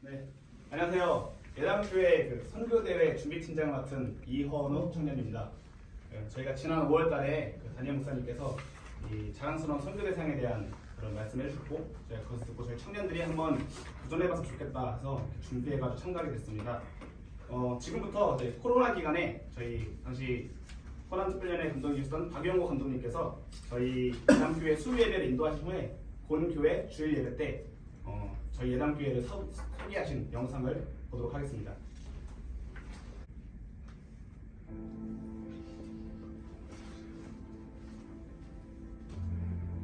네, 안녕하세요. 예당교회 선교대회 준비팀장을 맡은 이헌우 청년입니다. 저희가 지난 5월달에 담임 목사님께서 이 자랑스러운 선교대상에 대한 그런 말씀을 해주셨고, 제가 그것을 듣고 저희 청년들이 한번 도전해봤으면 좋겠다 해서 준비해가지고 참가하게 됐습니다. 지금부터 코로나 기간에 저희 당시 호남특별연회 감독이셨던 박영호 감독님께서 저희 예당교회 수요 예배를 인도하신 후에 본교회 주일 예배 때 저희 예당교회를 소개하신 영상을 보도록 하겠습니다.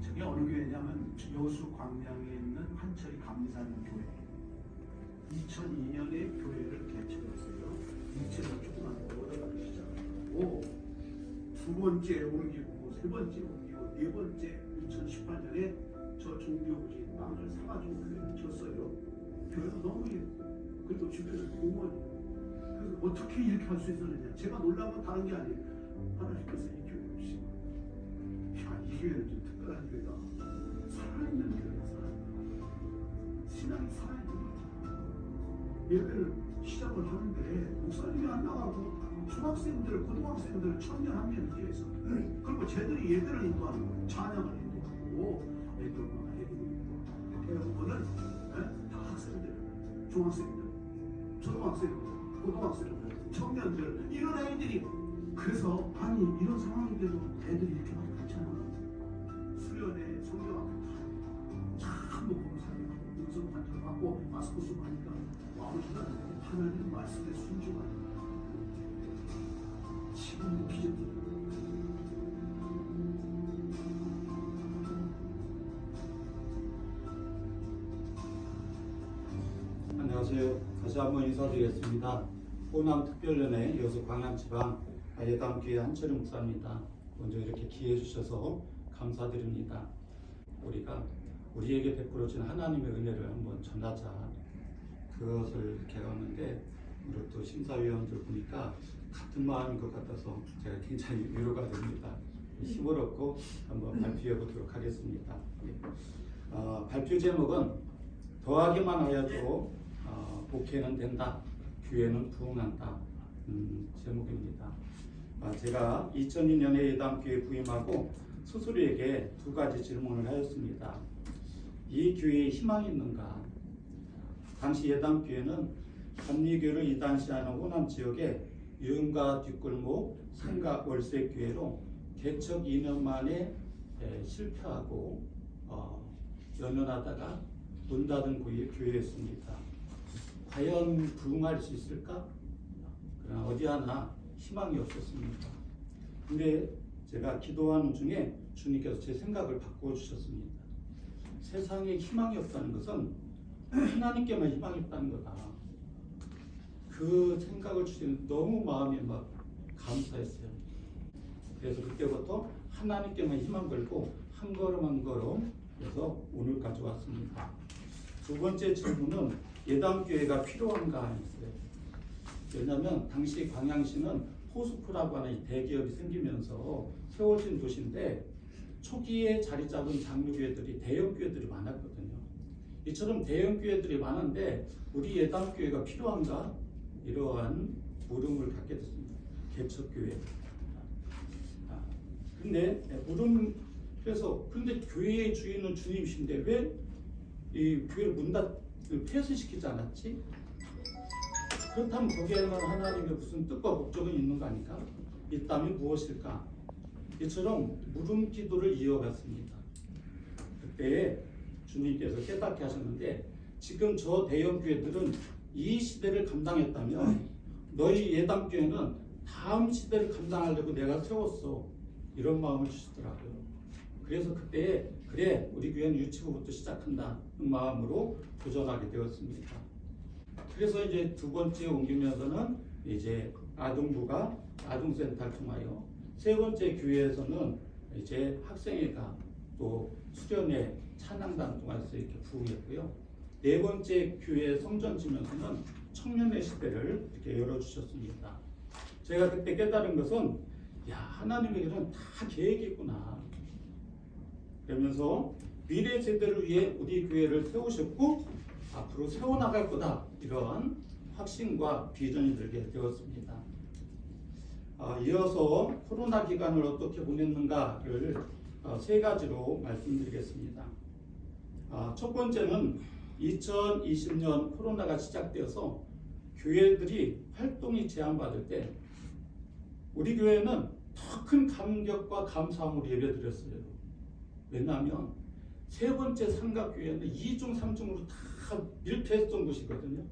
저게 어느 교회냐면 여수 광양에 있는 한철이 감리산 교회. 2002년에 교회를 개척했어요. 2층을 조그만 거다가 시작하고 두 번째 옮기고 세 번째 옮기고 네 번째 2018년에 저 종교부지 땅을 사가지고 교회를 졌어요. 교회가 너무 예쁘고 그리고 주변에 공원이고 그래서 어떻게 이렇게 할 수 있었느냐. 제가 놀란 건 다른 게 아니에요. 하나님께서 이 교회를 주시고 야, 이 교회는 좀 특별한 교회다. 살아있는 교회다. 신앙이 살아있는 교회다. 예배를 시작을 하는데 목사님이 안 나가고 중학생들, 고등학생들, 청년 한 명 뒤에서 그리고 쟤들이 예배를 인도하는 거예요. 찬양을 인도하고 애들만 대부분은 다 학생들, 중학생들, 초등학생들, 고등학생들, 청년들 이런 아이들이 그래서 아니 이런 상황인데도 애들이 이렇게 많이 갔잖아. 수련회, 성경학교 전부 봉사하고 음성 관절 받고 마스크 쓰고 하니까 아버지가 하나님 말씀에 순종하는 지금도 기적이 안녕하세요. 다시 한번 인사드리겠습니다. 호남특별연회 여수 광양지방 예당교회 한철희 목사입니다. 먼저 이렇게 기회 주셔서 감사드립니다. 우리가 우리에게 베풀어진 하나님의 은혜를 한번 전하자. 그것을 이렇게 하는데 오늘 또 심사위원들 보니까 같은 마음인 것 같아서 제가 굉장히 위로가 됩니다. 힘을 얻고 한번 발표해 보도록 하겠습니다. 발표 제목은 더하기만 하여도 복회는 된다, 교회는 부흥한다 제목입니다. 제가 2002년에 예당교회 부임하고 스스로에게 두 가지 질문을 하였습니다. 이 교회에 희망이 있는가? 당시 예당교회는 감리교를 이단시하는 호남 지역에 유흥가 뒷골목 상가 월세교회로 개척 2년 만에 실패하고 연연하다가 문 닫은 교회였습니다. 과연 부흥할 수 있을까? 그러나 어디 하나 희망이 없었습니다. 근데 제가 기도하는 중에 주님께서 제 생각을 바꿔주셨습니다. 세상에 희망이 없다는 것은 하나님께만 희망이 있다는 거다. 그 생각을 주시는 너무 마음이 막 감사했어요. 그래서 그때부터 하나님께만 희망 걸고 한 걸음 한 걸음 해서 오늘까지 왔습니다. 두 번째 질문은 예당교회가 필요한가 했어요. 왜냐하면 당시 광양시는 포스코라고 하는 이 대기업이 생기면서 세워진 도시인데 초기에 자리 잡은 장로교회들이 대형교회들이 많았거든요. 이처럼 대형교회들이 많은데 우리 예당교회가 필요한가? 이러한 물음을 갖게 됐습니다. 개척교회. 근데 교회의 주인은 주님이신데 왜 이 교회를 폐쇄시키지 않았지? 그렇다면 거기에는 하나님의 무슨 뜻과 목적이 있는 거 아닐까? 있다면 무엇일까? 이처럼 물음 기도를 이어갔습니다. 그때 주님께서 깨닫게 하셨는데 지금 저 대형 교회들은 이 시대를 감당했다면 너희 예당교회는 다음 시대를 감당하려고 내가 세웠어. 이런 마음을 주시더라고요. 그래서 그때 그래 우리 교회는 유치부부터 시작한다는 마음으로 도전하게 되었습니다. 그래서 이제 두 번째 옮기면서는 이제 아동부가 아동센터를 통하여 세 번째 교회에서는 이제 학생회가 또 수련회 찬양단 통해서 이렇게 부흥했고요. 네 번째 교회 성전 지면서는 청년의 시대를 이렇게 열어주셨습니다. 제가 그때 깨달은 것은 하나님에게는 다 계획이 있구나. 그러면서 미래 세대를 위해 우리 교회를 세우셨고 앞으로 세워나갈 거다, 이런 확신과 비전이 들게 되었습니다. 이어서 코로나 기간을 어떻게 보냈는가를 세 가지로 말씀드리겠습니다. 첫 번째는 2020년 코로나가 시작되어서 교회들이 활동이 제한받을 때 우리 교회는 더 큰 감격과 감사함으로 예배드렸어요. 왜냐하면 세 번째 삼각교회는 2중 3중으로 다 밀폐했던 곳이거든요.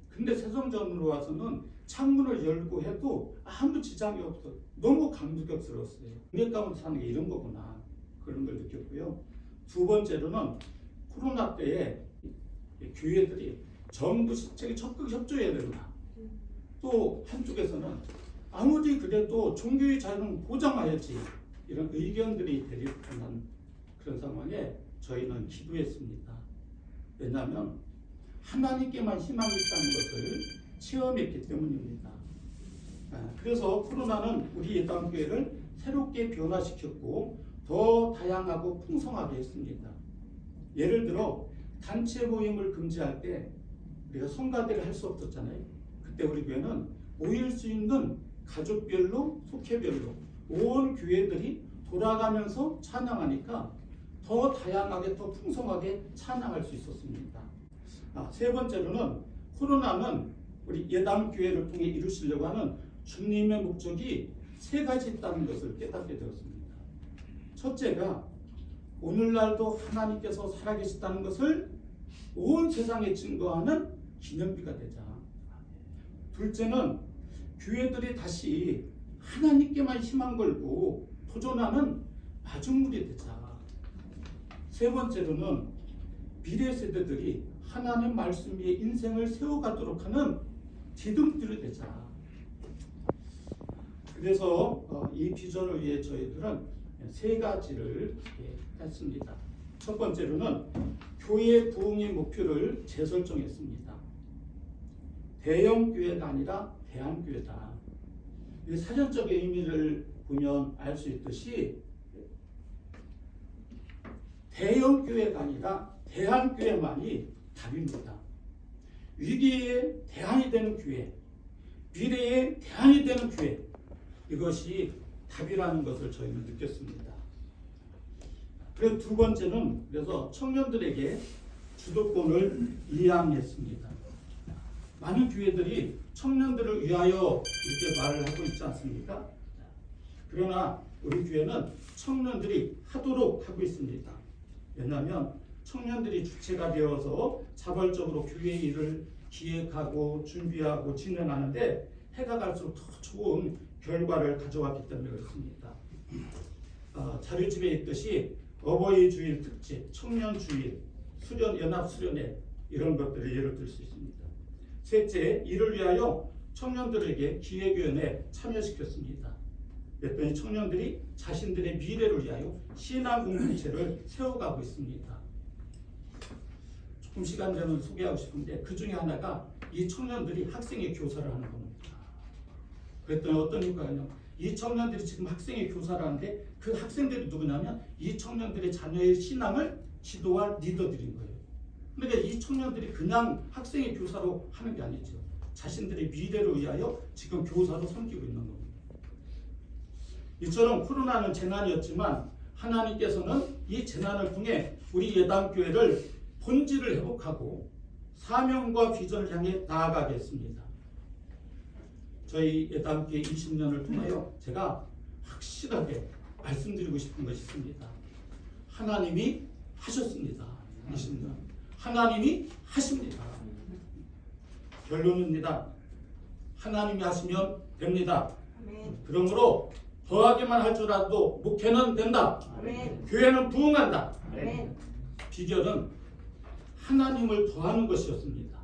근데 세성전으로 와서는 창문을 열고 해도 아무 지장이 없어. 너무 감격스러웠어요. 은혜 가운데 사는 게 이런 거구나, 그런 걸 느꼈고요. 두 번째로는 코로나 때에 교회들이 전부 실제로 적극 협조해야 된다. 또 한쪽에서는 아무리 그래도 종교의 자유는 보장해야지, 이런 의견들이 대립하는 그런 상황에 저희는 기도했습니다. 왜냐하면 하나님께만 희망이 있다는 것을 체험했기 때문입니다. 그래서 코로나는 우리 예담교회를 새롭게 변화시켰고 더 다양하고 풍성하게 했습니다. 예를 들어 단체 모임을 금지할 때 우리가 성가대를 할 수 없었잖아요. 그때 우리 교회는 모일 수 있는 가족별로, 속회별로 온 교회들이 돌아가면서 찬양하니까 더 다양하게, 더 풍성하게 찬양할 수 있었습니다. 세 번째로는 코로나는 우리 예담교회를 통해 이루시려고 하는 주님의 목적이 세 가지 있다는 것을 깨닫게 되었습니다. 첫째가 오늘날도 하나님께서 살아계시다는 것을 온 세상에 증거하는 기념비가 되자. 둘째는 교회들이 다시 하나님께만 희망 걸고 도전하는 마중물이 되자. 세 번째로는 미래 세대들이 하나님 말씀 위에 인생을 세워가도록 하는 디딤돌이 되자. 그래서 이 비전을 위해 저희들은 세 가지를 했습니다. 첫 번째로는 교회 부흥의 목표를 재설정했습니다. 대형 교회가 아니라 대한교회다. 사전적 의미를 보면 알 수 있듯이 대형 교회가 아니라 대한교회만이 답입니다. 위기에 대안이 되는 교회, 미래에 대안이 되는 교회, 이것이 답이라는 것을 저희는 느꼈습니다. 그리고 두 번째는 그래서 청년들에게 주도권을 이양했습니다. 많은 교회들이 청년들을 위하여 이렇게 말을 하고 있지 않습니까? 그러나 우리 교회는 청년들이 하도록 하고 있습니다. 왜냐하면 청년들이 주체가 되어서 자발적으로 교회 일을 기획하고 준비하고 진행하는데 해가 갈수록 더 좋은 결과를 가져왔기 때문에 그렇습니다. 자료집에 있듯이 어버이 주일 특집, 청년 주일, 수련, 연합 수련회 이런 것들을 예를 들 수 있습니다. 셋째, 이를 위하여 청년들에게 기획위원회에 참여시켰습니다. 그랬더니 청년들이 자신들의 미래를 위하여 신앙 공동체를 세워가고 있습니다. 조금 시간 되면 소개하고 싶은데 그 중에 하나가 이 청년들이 학생의 교사를 하는 겁니다. 그랬더니 어떤 효과가요? 이 청년들이 지금 학생의 교사를 하는데 그 학생들이 누구냐면 이 청년들의 자녀의 신앙을 지도할 리더들인 거예요. 그러니까 이 청년들이 그냥 학생의 교사로 하는 게 아니죠. 자신들의 미래를 위하여 지금 교사로 섬기고 있는 겁니다. 이처럼 코로나는 재난이었지만 하나님께서는 이 재난을 통해 우리 예담교회를 본질을 회복하고 사명과 비전을 향해 나아가게 했습니다. 저희 예담교회 20년을 통하여 제가 확실하게 말씀드리고 싶은 것이 있습니다. 하나님이 하셨습니다. 20년. 하나님이 하십니다. 결론입니다. 하나님이 하시면 됩니다. 그러므로 더하기만 할 줄 알아도 목회는 된다. 교회는 부흥한다. 비결은 하나님을 더하는 것이었습니다.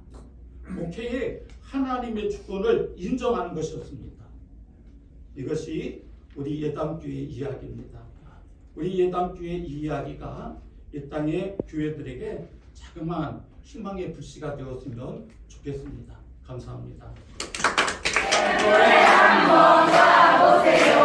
목회에 하나님의 주권을 인정하는 것이었습니다. 이것이 우리 예담교회의 이야기입니다. 우리 예담교회의 이야기가 이 땅의 교회들에게 자그마한 희망의 불씨가 되었으면 좋겠습니다. 감사합니다. 한번 가보세요.